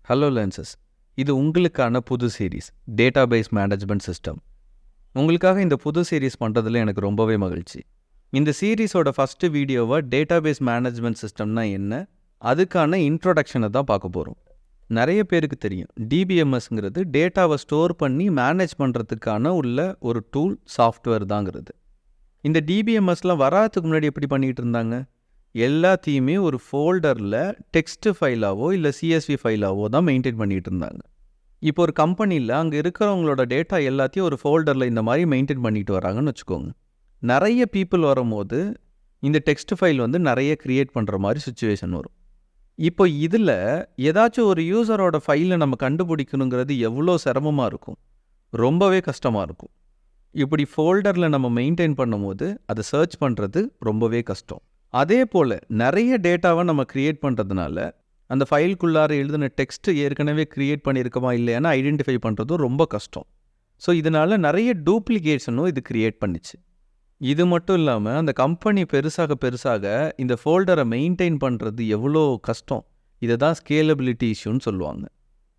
Hello lenses, இது உங்களுக்கான புது சீரீஸ் டேட்டாபேஸ் மேனேஜ்மெண்ட் சிஸ்டம். உங்களுக்காக இந்த புது சீரீஸ் பண்ணுறதுல எனக்கு ரொம்பவே மகிழ்ச்சி. இந்த சீரீஸோட ஃபஸ்ட்டு வீடியோவை டேட்டாபேஸ் மேனேஜ்மெண்ட் சிஸ்டம்னா என்ன, அதுக்கான இன்ட்ரோடக்ஷனை தான் பார்க்க போகிறோம். நிறைய பேருக்கு தெரியும், டிபிஎம்எஸ்ங்கிறது டேட்டாவை ஸ்டோர் பண்ணி மேனேஜ் பண்ணுறதுக்கான உள்ள ஒரு டூல் சாஃப்ட்வேர் தாங்கிறது. இந்த டிபிஎம்எஸ்லாம் வராதுக்கு முன்னாடி எப்படி பண்ணிகிட்டு இருந்தாங்க? எல்லாத்தையுமே ஒரு ஃபோல்டரில் டெக்ஸ்ட் ஃபைலாவோ இல்லை சிஎஸ்வி ஃபைலாவோ தான் மெயின்டைன் பண்ணிகிட்டு இருந்தாங்க. இப்போ ஒரு கம்பெனியில் அங்கே இருக்கிறவங்களோட டேட்டா எல்லாத்தையும் ஒரு ஃபோல்டரில் இந்த மாதிரி மெயின்டைன் பண்ணிட்டு வராங்கன்னு வச்சுக்கோங்க. நிறைய பீப்புள் வரும்போது இந்த டெக்ஸ்ட் ஃபைல் நிறைய க்ரியேட் பண்ணுற மாதிரி சுச்சுவேஷன் வரும். இப்போ இதில் ஏதாச்சும் ஒரு யூசரோட ஃபைலை நம்ம கண்டுபிடிக்கணுங்கிறது எவ்வளோ சிரமமாக இருக்கும், ரொம்பவே கஷ்டமாக இருக்கும். இப்படி ஃபோல்டரில் நம்ம மெயின்டைன் பண்ணும்போது அதை சர்ச் பண்ணுறது ரொம்பவே கஷ்டம். அதே போல் நிறைய டேட்டாவை நம்ம க்ரியேட் பண்ணுறதுனால அந்த ஃபைலுக்குள்ளார எழுதின டெக்ஸ்ட்டு ஏற்கனவே க்ரியேட் பண்ணியிருக்கோமா இல்லையான்னு ஐடென்டிஃபை பண்ணுறதும் ரொம்ப கஷ்டம். ஸோ இதனால் நிறைய டூப்ளிகேஷனும் இது க்ரியேட் பண்ணிச்சு. இது மட்டும் இல்லாமல் அந்த கம்பெனி பெருசாக இந்த ஃபோல்டரை மெயின்டைன் பண்ணுறது எவ்வளோ கஷ்டம். இதை தான் ஸ்கேலபிலிட்டி இஷ்யூன்னு சொல்லுவாங்க.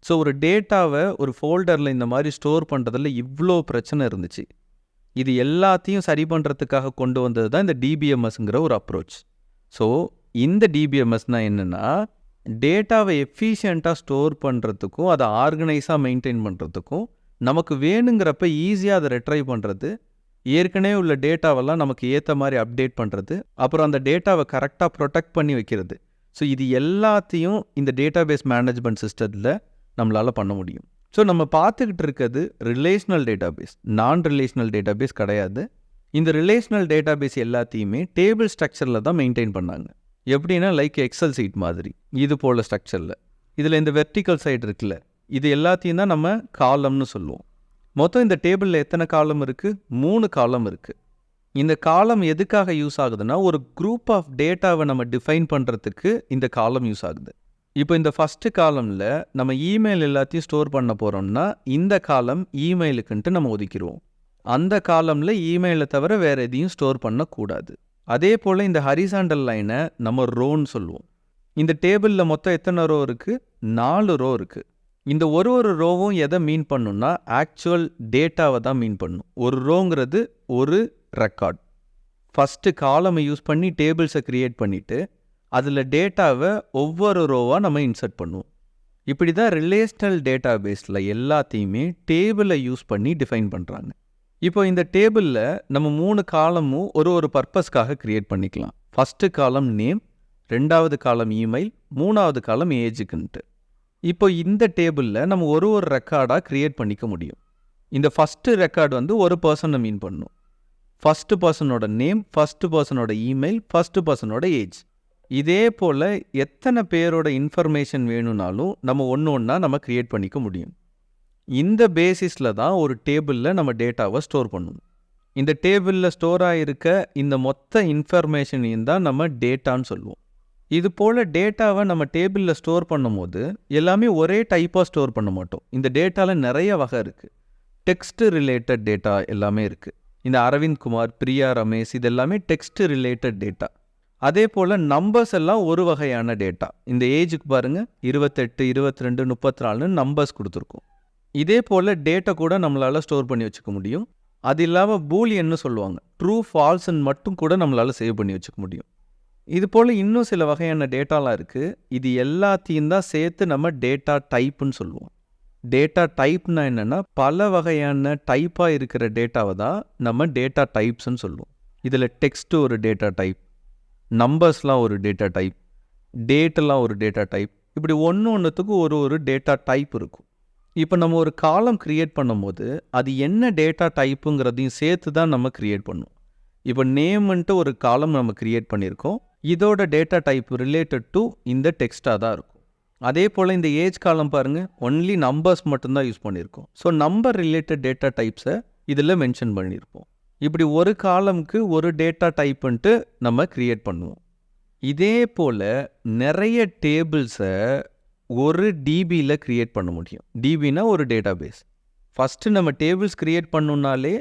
ஸோ ஒரு டேட்டாவை ஒரு ஃபோல்டரில் இந்த மாதிரி ஸ்டோர் பண்ணுறதுல இவ்வளோ பிரச்சனை இருந்துச்சு. இது எல்லாத்தையும் சரி பண்ணுறதுக்காக கொண்டு வந்தது தான் இந்த டிபிஎம்எஸ்ங்கிற ஒரு அப்ரோச். ஸோ இந்த டிபிஎம்எஸ்னால் என்னென்னா, டேட்டாவை எஃபிஷியண்ட்டாக ஸ்டோர் பண்ணுறதுக்கும் அதை ஆர்கனைஸாக மெயின்டைன் பண்ணுறதுக்கும், நமக்கு வேணுங்கிறப்ப ஈஸியாக அதை ரெட்ரைவ் பண்ணுறது, ஏற்கனவே உள்ள டேட்டாவெல்லாம் நமக்கு ஏற்ற மாதிரி அப்டேட் பண்ணுறது, அப்புறம் அந்த டேட்டாவை கரெக்டாக ப்ரொடெக்ட் பண்ணி வைக்கிறது. ஸோ இது எல்லாத்தையும் இந்த டேட்டாபேஸ் மேனேஜ்மெண்ட் சிஸ்டத்தில் நம்மளால் பண்ண முடியும். ஸோ நம்ம பார்த்துக்கிட்டு இருக்கிறது ரிலேஷ்னல் டேட்டாபேஸ், நான் ரிலேஷ்னல் டேட்டாபேஸ் கிடையாது. இந்த ரிலேஷ்னல் டேட்டாபேஸ் எல்லாத்தையுமே டேபிள் ஸ்ட்ரக்சரில் தான் மெயின்டைன் பண்ணாங்க. எப்படின்னா லைக் எக்ஸல் சீட் மாதிரி இது போல் ஸ்ட்ரக்சரில். இதில் இந்த வெர்டிக்கல் சைடு இருக்குல்ல, இது எல்லாத்தையும் தான் நம்ம காலம்னு சொல்லுவோம். மொத்தம் இந்த டேபிளில் எத்தனை காலம் இருக்குது? 3 காலம் இருக்குது. இந்த காலம் எதுக்காக யூஸ் ஆகுதுன்னா, ஒரு குரூப் ஆஃப் டேட்டாவை நம்ம டிஃபைன் பண்ணுறதுக்கு இந்த காலம் யூஸ் ஆகுது. இப்போ இந்த ஃபஸ்ட்டு காலமில் நம்ம இமெயில் எல்லாத்தையும் ஸ்டோர் பண்ண போகிறோம்னா இந்த காலம் இமெயிலுக்குன்ட்டு நம்ம ஒதுக்கிடுவோம். அந்த காலமில் இமெயிலை தவிர வேறு எதையும் ஸ்டோர் பண்ணக்கூடாது. அதே போல் இந்த ஹரிசாண்டல் லைனை நம்ம ரோன்னு சொல்லுவோம். இந்த டேபிளில் மொத்தம் எத்தனை ரோ இருக்குது? 4 ரோ இருக்குது. இந்த ஒரு ரோவும் எதை மீன் பண்ணுன்னா, ஆக்சுவல் டேட்டாவை தான் மீன் பண்ணும். ஒரு ரோங்கிறது ஒரு ரெக்கார்ட். ஃபஸ்ட்டு காலமை யூஸ் பண்ணி டேபிள்ஸை க்ரியேட் பண்ணிவிட்டு அதில் டேட்டாவை ஒவ்வொரு ரோவாக நம்ம இன்சர்ட் பண்ணுவோம். இப்படி தான் ரிலேஷ்னல் டேட்டாபேஸில் எல்லாத்தையுமே டேபிளை யூஸ் பண்ணி டிஃபைன் பண்ணுறாங்க. இப்போ இந்த டேபிளில் நம்ம 3 காலமும் ஒரு பர்பஸ்க்காக க்ரியேட் பண்ணிக்கலாம். ஃபஸ்ட்டு காலம் நேம், 2வது காலம் இமெயில், 3வது காலம் ஏஜுக்குன்ட்டு. இப்போ இந்த டேபிளில் நம்ம ஒரு ரெக்கார்டாக க்ரியேட் பண்ணிக்க முடியும். இந்த ஃபஸ்ட்டு ரெக்கார்டு ஒரு பர்சனை மீன் பண்ணும். ஃபஸ்ட்டு பர்சனோட நேம், ஃபஸ்ட்டு பர்சனோட இமெயில், ஃபஸ்ட்டு பர்சனோட ஏஜ். இதே போல் எத்தனை பேரோட இன்ஃபர்மேஷன் வேணும்னாலும் நம்ம ஒன்றா நம்ம க்ரியேட் பண்ணிக்க முடியும். இந்த பேசிஸில் தான் ஒரு டேபிளில் நம்ம டேட்டாவை ஸ்டோர் பண்ணணும். இந்த டேபிளில் ஸ்டோர் ஆகிருக்க இந்த மொத்த இன்ஃபர்மேஷனையும் தான் நம்ம டேட்டான்னு சொல்லுவோம். இது போல் டேட்டாவை நம்ம டேபிளில் ஸ்டோர் பண்ணும்போது எல்லாமே ஒரே டைப்பாக ஸ்டோர் பண்ண மாட்டோம். இந்த டேட்டாவில் நிறைய வகை இருக்குது. டெக்ஸ்ட் ரிலேட்டட் டேட்டா எல்லாமே இருக்குது. இந்த அரவிந்த் குமார், பிரியா ரமேஷ், இது எல்லாமே டெக்ஸ்ட் ரிலேட்டட் டேட்டா. அதே போல் நம்பர்ஸ் எல்லாம் ஒரு வகையான டேட்டா. இந்த ஏஜுக்கு பாருங்கள், 28, 22, 34 நம்பர்ஸ் கொடுத்துருக்கோம். இதே போல் டேட்டா கூட நம்மளால் ஸ்டோர் பண்ணி வச்சுக்க முடியும். அது இல்லாமல் பூலியன்னு சொல்லுவாங்க, ட்ரூ ஃபால்ஸ்ன்னு மட்டும் கூட நம்மளால் சேவ் பண்ணி வச்சுக்க முடியும். இது போல் இன்னும் சில வகையான டேட்டாலாம் இருக்குது. இது எல்லாத்தையும் தான் சேர்த்து நம்ம டேட்டா டைப்புன்னு சொல்லுவோம். டேட்டா டைப்னா என்னென்னா, பல வகையான டைப்பாக இருக்கிற டேட்டாவை தான் நம்ம டேட்டா டைப்ஸ்ன்னு சொல்லுவோம். இதில் டெக்ஸ்ட்டு ஒரு டேட்டா டைப், நம்பர்ஸ்லாம் ஒரு டேட்டா டைப், டேட்டெல்லாம் ஒரு டேட்டா டைப். இப்படி ஒன்றுத்துக்கும் ஒரு டேட்டா டைப் இருக்கும். இப்போ நம்ம ஒரு காலம் க்ரியேட் பண்ணும்போது அது என்ன டேட்டா டைப்புங்கிறதையும் சேர்த்து தான் நம்ம க்ரியேட் பண்ணுவோம். இப்போ நேம்ன்ட்டு ஒரு காலம் நம்ம க்ரியேட் பண்ணியிருக்கோம். இதோட டேட்டா டைப் ரிலேட்டட் டு இந்த டெக்ஸ்ட்டாக தான் இருக்கும். அதே போல் இந்த ஏஜ் காலம் பாருங்கள், ஒன்லி நம்பர்ஸ் மட்டும்தான் யூஸ் பண்ணியிருக்கோம். ஸோ நம்பர் ரிலேட்டட் டேட்டா டைப்ஸை இதில் மென்ஷன் பண்ணியிருப்போம். இப்படி ஒரு காலம்க்கு ஒரு டேட்டா டைப்புன்ட்டு நம்ம க்ரியேட் பண்ணுவோம். இதே போல் நிறைய டேபிள்ஸை ஒரு டிபியில் க்ரியேட் பண்ண முடியும். டிபினா ஒரு டேட்டாபேஸ். ஃபஸ்ட்டு நம்ம டேபிள்ஸ் க்ரியேட் பண்ணணுன்னாலே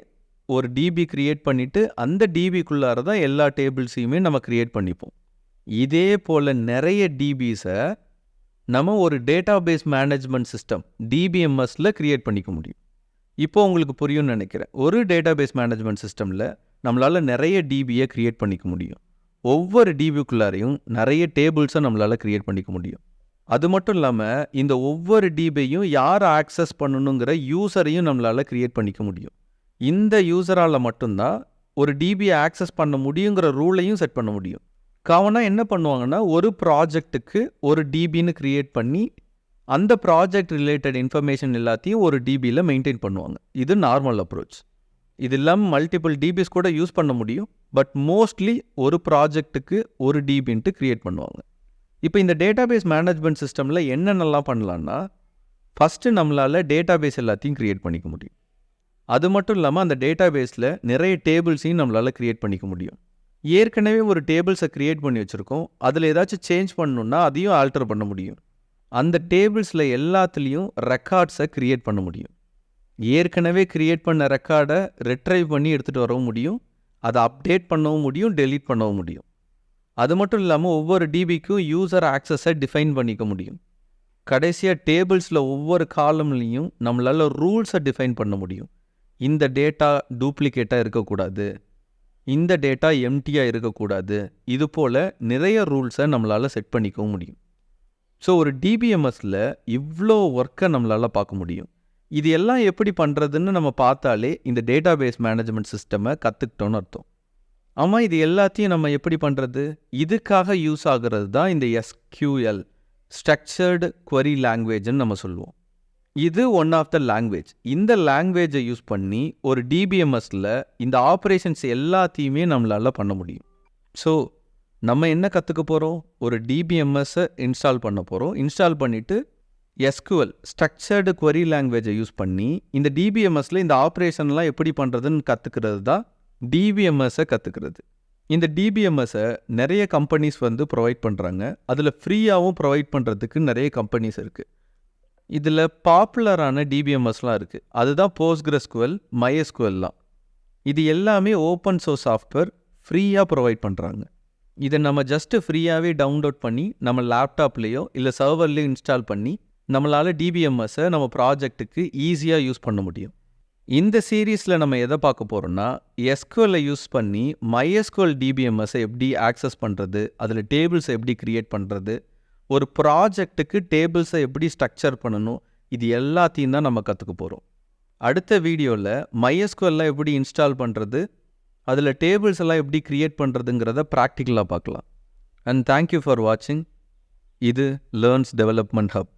ஒரு டிபி க்ரியேட் பண்ணிவிட்டு அந்த டிபிக்குள்ளார தான் எல்லா டேபிள்ஸையுமே நம்ம க்ரியேட் பண்ணிப்போம். இதே போல் நிறைய டிபிஸை நம்ம ஒரு டேட்டாபேஸ் மேனேஜ்மெண்ட் சிஸ்டம் டிபிஎம்எஸ்ல கிரியேட் பண்ணிக்க முடியும். இப்போ உங்களுக்கு புரியும்னு நினைக்கிறேன். ஒரு டேட்டாபேஸ் மேனேஜ்மெண்ட் சிஸ்டமில் நம்மளால் நிறைய டிபியை கிரியேட் பண்ணிக்க முடியும். ஒவ்வொரு டிபிக்குள்ளாரையும் நிறைய டேபிள்ஸை நம்மளால் கிரியேட் பண்ணிக்க முடியும். அது மட்டும் இல்லாமல் இந்த ஒவ்வொரு டிபியையும் யார் ஆக்சஸ் பண்ணணுங்கிற யூசரையும் நம்மளால் கிரியேட் பண்ணிக்க முடியும். இந்த யூசரால் மட்டும்தான் ஒரு டிபியை ஆக்சஸ் பண்ண முடியுங்கிற ரூலையும் செட் பண்ண முடியும். காவனா என்ன பண்ணுவாங்கன்னா, ஒரு ப்ராஜெக்ட்டுக்கு ஒரு டிபின்னு கிரியேட் பண்ணி அந்த ப்ராஜெக்ட் ரிலேட்டட் இன்ஃபர்மேஷன் எல்லாத்தையும் ஒரு டிபியில் மெயின்டைன் பண்ணுவாங்க. இது நார்மல் அப்ரோச். இது இல்லாமல் மல்டிபிள் டிபிஸ் கூட யூஸ் பண்ண முடியும். பட் மோஸ்ட்லி ஒரு ப்ராஜெக்ட்டுக்கு ஒரு டிபின்ட்டு கிரியேட் பண்ணுவாங்க. இப்போ இந்த டேட்டாபேஸ் மேனேஜ்மெண்ட் சிஸ்டமில் என்னென்னலாம் பண்ணலான்னா, ஃபஸ்ட்டு நம்மளால் டேட்டாபேஸ் எல்லாத்தையும் கிரியேட் பண்ணிக்க முடியும். அது மட்டும் இல்லாமல் அந்த டேட்டாபேஸில் நிறைய டேபிள்ஸையும் நம்மளால் கிரியேட் பண்ணிக்க முடியும். ஏற்கனவே ஒரு டேபிள்ஸை கிரியேட் பண்ணி வச்சுருக்கோம், அதில் ஏதாச்சும் சேஞ்ச் பண்ணணுன்னா அதையும் ஆல்டர் பண்ண முடியும். அந்த டேபிள்ஸில் எல்லாத்துலேயும் ரெக்கார்ட்ஸை கிரியேட் பண்ண முடியும். ஏற்கனவே கிரியேட் பண்ண ரெக்கார்டை ரெட்ரைவ் பண்ணி எடுத்துகிட்டு வரவும் முடியும், அதை அப்டேட் பண்ணவும் முடியும், டெலீட் பண்ணவும் முடியும். அது மட்டும் இல்லாமல் ஒவ்வொரு டிபிக்கும் யூசர் ஆக்சஸை டிஃபைன் பண்ணிக்க முடியும். கடைசியாக டேபிள்ஸில் ஒவ்வொரு காலம்லேயும் நம்மளால் ரூல்ஸை டிஃபைன் பண்ண முடியும். இந்த டேட்டா டூப்ளிகேட்டாக இருக்கக்கூடாது, இந்த டேட்டா எம்டியாக இருக்கக்கூடாது, இது போல் நிறைய ரூல்ஸை நம்மளால் செட் பண்ணிக்கவும் முடியும். ஸோ ஒரு டிபிஎம்எஸில் இவ்வளோ ஒர்க்கை நம்மளால் பார்க்க முடியும். இது எல்லாம் எப்படி பண்ணுறதுன்னு நம்ம பார்த்தாலே இந்த டேட்டாபேஸ் மேனேஜ்மெண்ட் சிஸ்டமை கற்றுக்கிட்டோன்னு அர்த்தம். ஆமாம், இது எல்லாத்தையும் நம்ம எப்படி பண்ணுறது? இதுக்காக யூஸ் ஆகிறது தான் இந்த எஸ்கியூஎல், ஸ்ட்ரக்சர்டு குவரி லாங்குவேஜ்னு நம்ம சொல்லுவோம். இது ஒன் ஆஃப் த லாங்குவேஜ். இந்த லாங்குவேஜை யூஸ் பண்ணி ஒரு டிபிஎம்எஸில் இந்த ஆப்ரேஷன்ஸ் எல்லாத்தையுமே நம்மளால் பண்ண முடியும். ஸோ நம்ம என்ன கற்றுக்க போகிறோம்? ஒரு டிபிஎம்எஸ்ஸை இன்ஸ்டால் பண்ண போகிறோம். இன்ஸ்டால் பண்ணிவிட்டு எஸ்கியூஎல், ஸ்ட்ரக்சர்டு குவரி லாங்குவேஜை யூஸ் பண்ணி இந்த டிபிஎம்எஸில் இந்த ஆப்ரேஷன்லாம் எப்படி பண்ணுறதுன்னு கற்றுக்கிறது தான் டிபிஎம்எஸ்ஸை கற்றுக்கிறது. இந்த டிபிஎம்எஸ்ஸை நிறைய கம்பெனிஸ் ப்ரொவைட் பண்ணுறாங்க. அதில் ஃப்ரீயாகவும் ப்ரொவைட் பண்ணுறதுக்கு நிறைய கம்பெனிஸ் இருக்குது. இதில் பாப்புலரான டிபிஎம்எஸ்லாம் இருக்குது. அதுதான் போஸ்ட்கிரஸ்குவல், மைஎஸ்குவல்லாம். இது எல்லாமே ஓப்பன் சோர்ஸ் சாஃப்ட்வேர், ஃப்ரீயாக ப்ரொவைட் பண்ணுறாங்க. இதை நம்ம ஜஸ்ட்டு ஃப்ரீயாகவே டவுன்லோட் பண்ணி நம்ம லேப்டாப்லேயோ இல்லை சர்வர்லேயோ இன்ஸ்டால் பண்ணி நம்மளால் டிபிஎம்எஸ்ஸை நம்ம ப்ராஜெக்ட்டுக்கு ஈஸியாக யூஸ் பண்ண முடியும். இந்த சீரீஸில் நம்ம எதை பார்க்க போகிறோன்னா, எஸ்கியூஎல்லை யூஸ் பண்ணி மைஎஸ்கியூஎல் டிபிஎம்எஸ்ஸை எப்படி ஆக்சஸ் பண்ணுறது, அதில் டேபிள்ஸை எப்படி க்ரியேட் பண்ணுறது, ஒரு ப்ராஜெக்ட்டுக்கு டேபிள்ஸை எப்படி ஸ்ட்ரக்சர் பண்ணணும், இது எல்லாத்தையும் தான் நம்ம கற்றுக்க போகிறோம். அடுத்த வீடியோவில் மைஎஸ்கியூஎல்லாம் எப்படி இன்ஸ்டால் பண்ணுறது, அதில் டேபிள்ஸ் எல்லாம் எப்படி க்ரியேட் பண்ணுறதுங்கிறத ப்ராக்டிக்கலாக பார்க்கலாம். அண்ட் தேங்க்யூ ஃபார் வாட்சிங். இது லேர்ன்ஸ் டெவலப்மெண்ட் ஹப்.